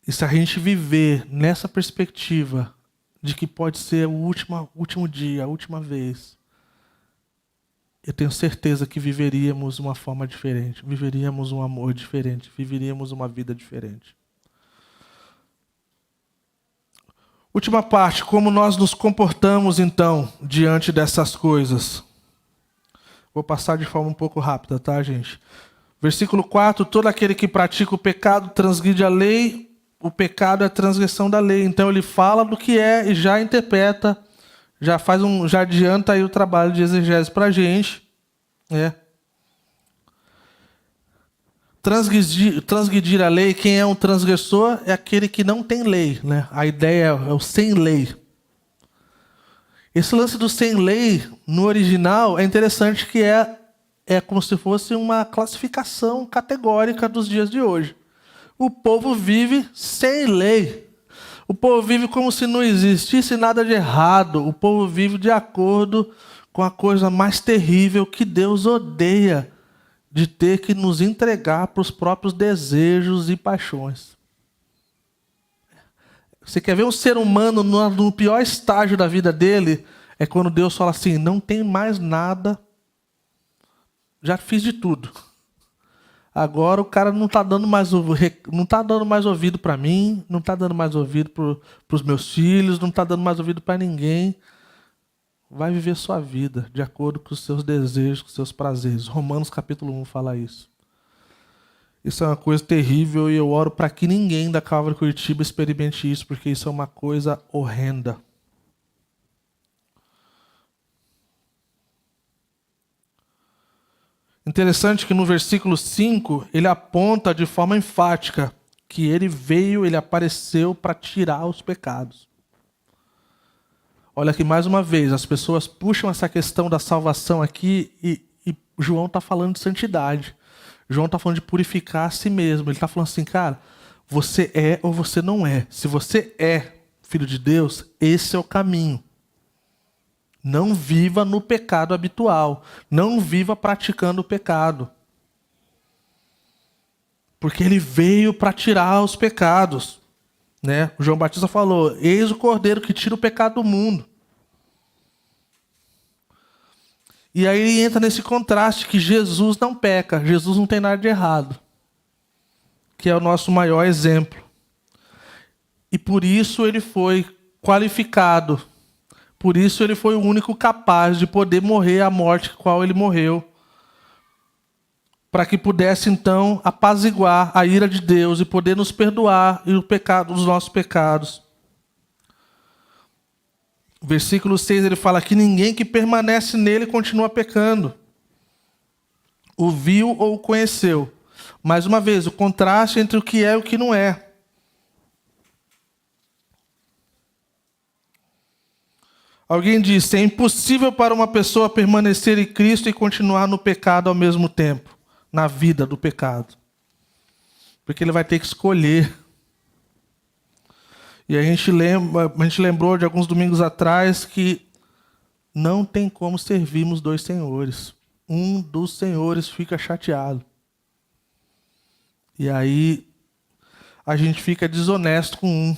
E se a gente viver nessa perspectiva de que pode ser o último dia, a última vez, eu tenho certeza que viveríamos uma forma diferente, viveríamos um amor diferente, viveríamos uma vida diferente. Última parte: como nós nos comportamos então diante dessas coisas. Vou passar de forma um pouco rápida, tá, gente? Versículo 4: todo aquele que pratica o pecado transgride a lei, o pecado é a transgressão da lei. Então ele fala do que é e já interpreta, já adianta aí o trabalho de exegese para a gente. Transgredir a lei, quem é um transgressor é aquele que não tem lei, né? A ideia é o sem lei. Esse lance do sem lei, no original, é interessante, que é como se fosse uma classificação categórica dos dias de hoje. O povo vive sem lei. O povo vive como se não existisse nada de errado. O povo vive de acordo com a coisa mais terrível que Deus odeia, de ter que nos entregar para os próprios desejos e paixões. Você quer ver um ser humano no pior estágio da vida dele? É quando Deus fala assim: não tem mais nada, já fiz de tudo. Agora o cara não está dando mais ouvido para mim, não está dando mais ouvido para os meus filhos, não está dando mais ouvido para ninguém. Vai viver sua vida de acordo com os seus desejos, com os seus prazeres. Romanos capítulo 1 fala isso. Isso é uma coisa terrível e eu oro para que ninguém da Calvary Curitiba experimente isso, porque isso é uma coisa horrenda. Interessante que no versículo 5, ele aponta de forma enfática que ele apareceu para tirar os pecados. Olha aqui mais uma vez, as pessoas puxam essa questão da salvação aqui e João está falando de santidade. João está falando de purificar a si mesmo. Ele está falando assim: cara, você é ou você não é. Se você é filho de Deus, esse é o caminho. Não viva no pecado habitual. Não viva praticando o pecado. Porque ele veio para tirar os pecados. Né? O João Batista falou: eis o Cordeiro que tira o pecado do mundo. E aí ele entra nesse contraste que Jesus não peca, Jesus não tem nada de errado, que é o nosso maior exemplo. E por isso ele foi qualificado, por isso ele foi o único capaz de poder morrer a morte qual ele morreu, para que pudesse então apaziguar a ira de Deus e poder nos perdoar e o pecado, os nossos pecados. Versículo 6, ele fala que ninguém que permanece nele continua pecando. O viu ou o conheceu. Mais uma vez, o contraste entre o que é e o que não é. Alguém disse: é impossível para uma pessoa permanecer em Cristo e continuar no pecado ao mesmo tempo, na vida do pecado. Porque ele vai ter que escolher. E a gente lembrou de alguns domingos atrás que não tem como servirmos dois senhores. Um dos senhores fica chateado. E aí a gente fica desonesto com um.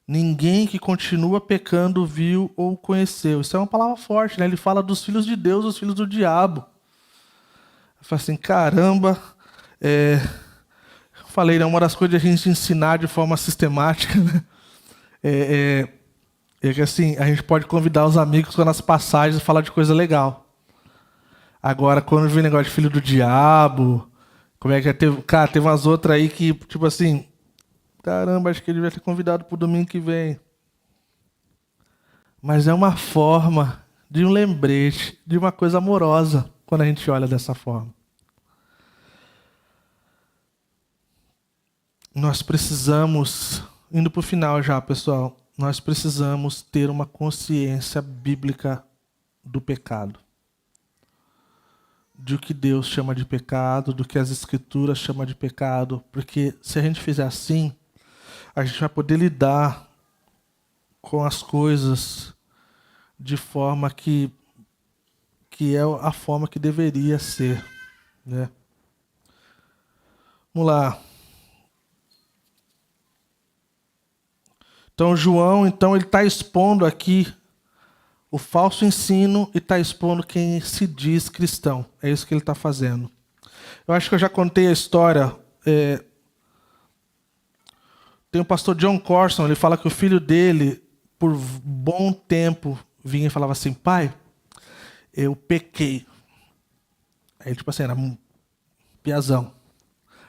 Ninguém que continua pecando viu ou conheceu. Isso é uma palavra forte, né? Ele fala dos filhos de Deus, dos filhos do diabo. Eu falo assim, caramba. Eu falei, né? Uma das coisas de a gente ensinar de forma sistemática, né? É que assim, a gente pode convidar os amigos nas passagens e falar de coisa legal. Agora, quando vem negócio de filho do diabo, como é que é? Teve umas outras aí que, tipo assim, caramba, acho que ele devia ter convidado para o domingo que vem. Mas é uma forma de um lembrete, de uma coisa amorosa, quando a gente olha dessa forma. Nós precisamos, indo para o final já, pessoal, nós precisamos ter uma consciência bíblica do pecado. Do que Deus chama de pecado, do que as Escrituras chamam de pecado. Porque se a gente fizer assim, a gente vai poder lidar com as coisas de forma que é a forma que deveria ser, né? Vamos lá. Então, João, ele está expondo aqui o falso ensino e está expondo quem se diz cristão. É isso que ele está fazendo. Eu acho que eu já contei a história. Tem o pastor John Corson, ele fala que o filho dele, por bom tempo, vinha e falava assim, pai, eu pequei. Aí, tipo assim, era um piazão.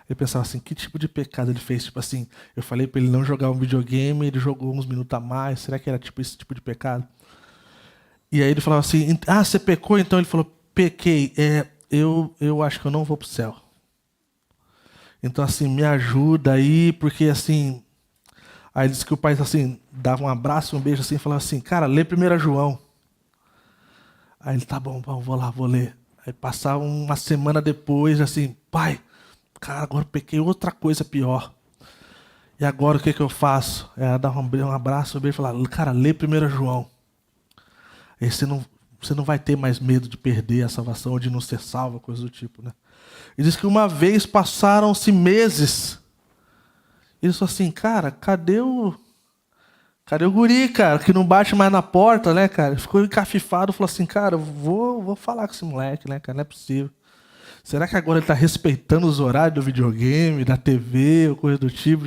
Ele pensava assim, que tipo de pecado ele fez? Tipo assim, eu falei para ele não jogar um videogame, ele jogou uns minutos a mais. Será que era tipo esse tipo de pecado? E aí ele falava assim, você pecou? Então ele falou, pequei. Eu acho que eu não vou pro céu. Então assim, me ajuda aí, porque assim... Aí ele disse que o pai assim, dava um abraço, um beijo assim, e falava assim, cara, lê 1 João. Aí ele, tá bom, vou ler. Aí passava uma semana depois, assim, pai, cara, agora eu pequei outra coisa pior. E agora o que eu faço? Dar um abraço, um beijo e falar, cara, lê 1 João. Aí você não vai ter mais medo de perder a salvação ou de não ser salvo, coisa do tipo, né? E diz que uma vez passaram-se meses. Ele falou assim, cara, cadê o guri, cara, que não bate mais na porta, né, cara? Ficou encafifado, falou assim, cara, vou falar com esse moleque, né, cara, não é possível. Será que agora ele está respeitando os horários do videogame, da TV, ou coisa do tipo?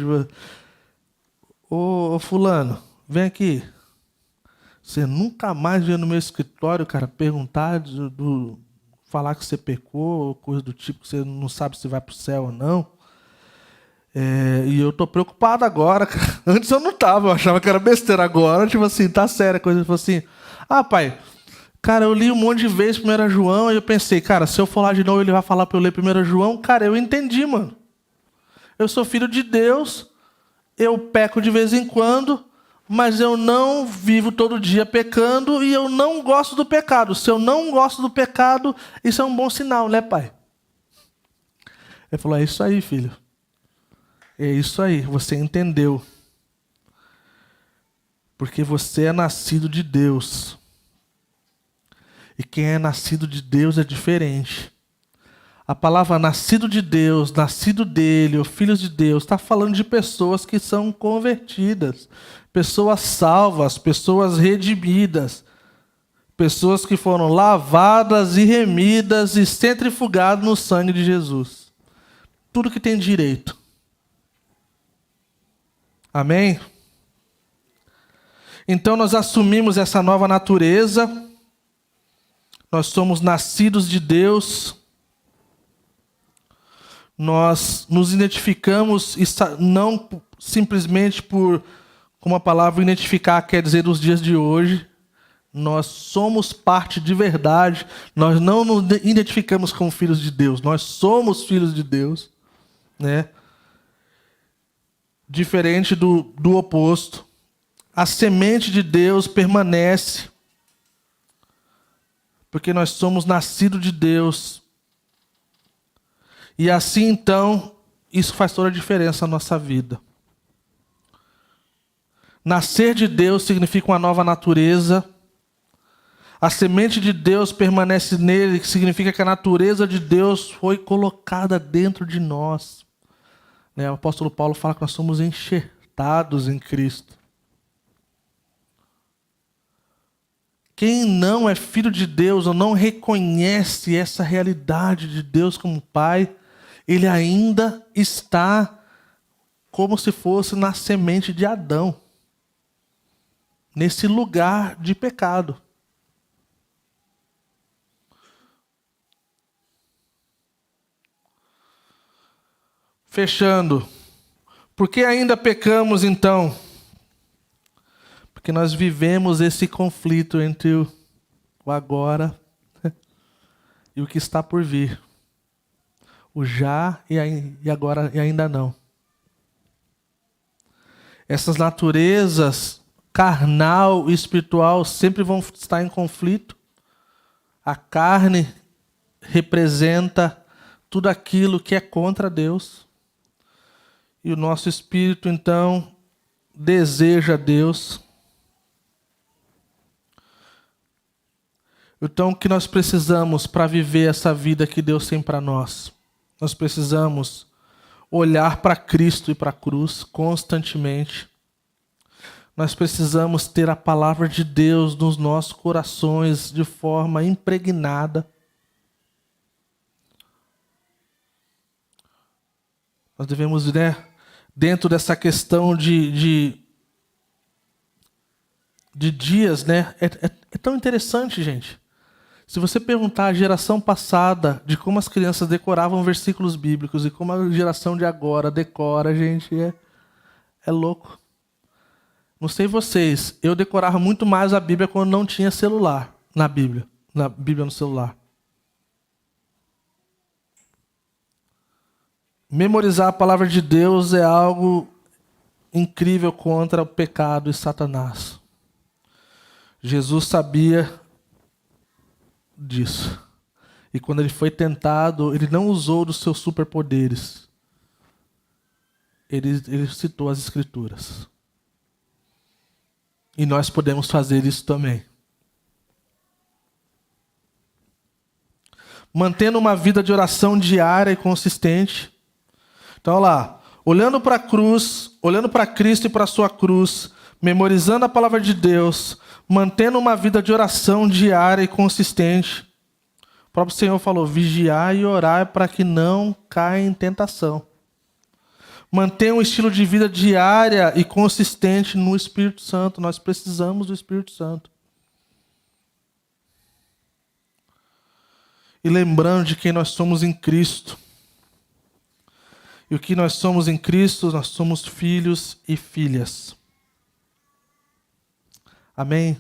Ô, fulano, vem aqui. Você nunca mais veio no meu escritório, cara, perguntar, falar que você pecou, ou coisa do tipo, que você não sabe se vai pro céu ou não. E eu tô preocupado agora, cara. Antes eu não tava, eu achava que era besteira. Agora, tipo assim, tá séria a coisa. Ele falou assim, pai, cara, eu li um monte de vezes 1 João, e eu pensei, cara, se eu for lá de novo, ele vai falar pra eu ler 1 João. Cara, eu entendi, mano. Eu sou filho de Deus, eu peco de vez em quando, mas eu não vivo todo dia pecando e eu não gosto do pecado. Se eu não gosto do pecado, isso é um bom sinal, né, pai? Ele falou, é isso aí, filho. É isso aí, você entendeu. Porque você é nascido de Deus. E quem é nascido de Deus é diferente. A palavra nascido de Deus, nascido dele, ou filhos de Deus, está falando de pessoas que são convertidas, pessoas salvas, pessoas redimidas, pessoas que foram lavadas e remidas e centrifugadas no sangue de Jesus. Tudo que tem direito. Amém? Então nós assumimos essa nova natureza, nós somos nascidos de Deus, nós nos identificamos, não simplesmente por, como a palavra identificar quer dizer os dias de hoje, nós somos parte de verdade, nós não nos identificamos como filhos de Deus, nós somos filhos de Deus, né? diferente do oposto. A semente de Deus permanece, porque nós somos nascidos de Deus. E assim, então, isso faz toda a diferença na nossa vida. Nascer de Deus significa uma nova natureza. A semente de Deus permanece nele, que significa que a natureza de Deus foi colocada dentro de nós. O apóstolo Paulo fala que nós somos enxertados em Cristo. Quem não é filho de Deus ou não reconhece essa realidade de Deus como Pai, ele ainda está como se fosse na semente de Adão, nesse lugar de pecado. Fechando. Por que ainda pecamos então? Porque nós vivemos esse conflito entre o agora e o que está por vir. O já e agora e ainda não. Essas naturezas carnal e espiritual sempre vão estar em conflito. A carne representa tudo aquilo que é contra Deus. E o nosso espírito, então, deseja Deus. Então, o que nós precisamos para viver essa vida que Deus tem para nós? Nós precisamos olhar para Cristo e para a cruz constantemente. Nós precisamos ter a palavra de Deus nos nossos corações de forma impregnada. Nós devemos, dentro dessa questão de dias, é tão interessante, gente. Se você perguntar à geração passada de como as crianças decoravam versículos bíblicos e como a geração de agora decora, gente, é louco. Não sei vocês, eu decorava muito mais a Bíblia quando não tinha celular na Bíblia no celular. Memorizar a palavra de Deus é algo incrível contra o pecado e Satanás. Jesus sabia disso. E quando ele foi tentado, ele não usou dos seus superpoderes. Ele citou as Escrituras. E nós podemos fazer isso também. Mantendo uma vida de oração diária e consistente. Então, olha lá. Olhando para a cruz, olhando para Cristo e para a sua cruz, memorizando a palavra de Deus, mantendo uma vida de oração diária e consistente. O próprio Senhor falou, vigiar e orar para que não caia em tentação. Mantenha um estilo de vida diária e consistente no Espírito Santo. Nós precisamos do Espírito Santo. E lembrando de quem nós somos em Cristo. E o que nós somos em Cristo, nós somos filhos e filhas. Amém?